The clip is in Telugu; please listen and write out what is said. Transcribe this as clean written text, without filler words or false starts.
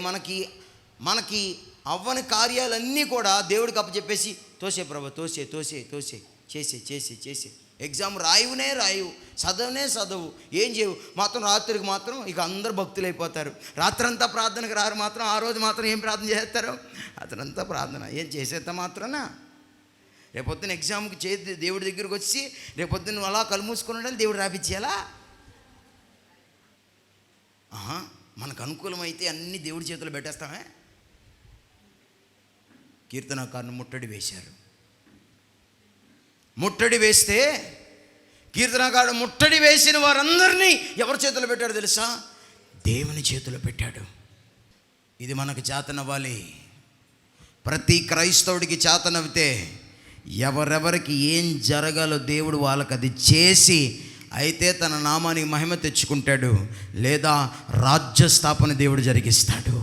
మనకి మనకి అవ్వని కార్యాలన్నీ కూడా దేవుడికి అప్పచెప్పేసి తోసే ప్రభు చేసే ఎగ్జామ్ రాయువు చదవు ఏం చేయవు మాత్రం రాత్రికి మాత్రం ఇక అందరు భక్తులు అయిపోతారు. రాత్రంతా ప్రార్థనకు రారు, మాత్రం ఆ రోజు మాత్రం ఏం ప్రార్థన చేస్తారు? రాత్రంతా ప్రార్థన ఏం చేసేంత మాత్రాన రేపొద్దున ఎగ్జామ్కి దేవుడి దగ్గరికి వచ్చి రేపొద్దున నువ్వు అలా కళ్ళు మూసుకొని ఉండాలి, దేవుడు రాపిచ్చేయాలా? మనకు అనుకూలమైతే అన్ని దేవుడి చేతులు పెట్టేస్తామే. కీర్తనకారుని ముట్టడి వేస్తే కీర్తనకారుడు ముట్టడి వేసిన వారందరినీ ఎవరి చేతులు పెట్టాడు తెలుసా? దేవుని చేతిలో పెట్టాడు. ఇది మనకు చేతనవ్వాలి. ప్రతి క్రైస్తవుడికి చేతనవితే ఎవరెవరికి ఏం జరగాలో దేవుడు వాళ్ళకి అది చేసి అయితే తన నామానికి మహిమ తెచ్చుకుంటాడు, లేదా రాజ్య స్థాపన దేవుడు జరిగిస్తాడు.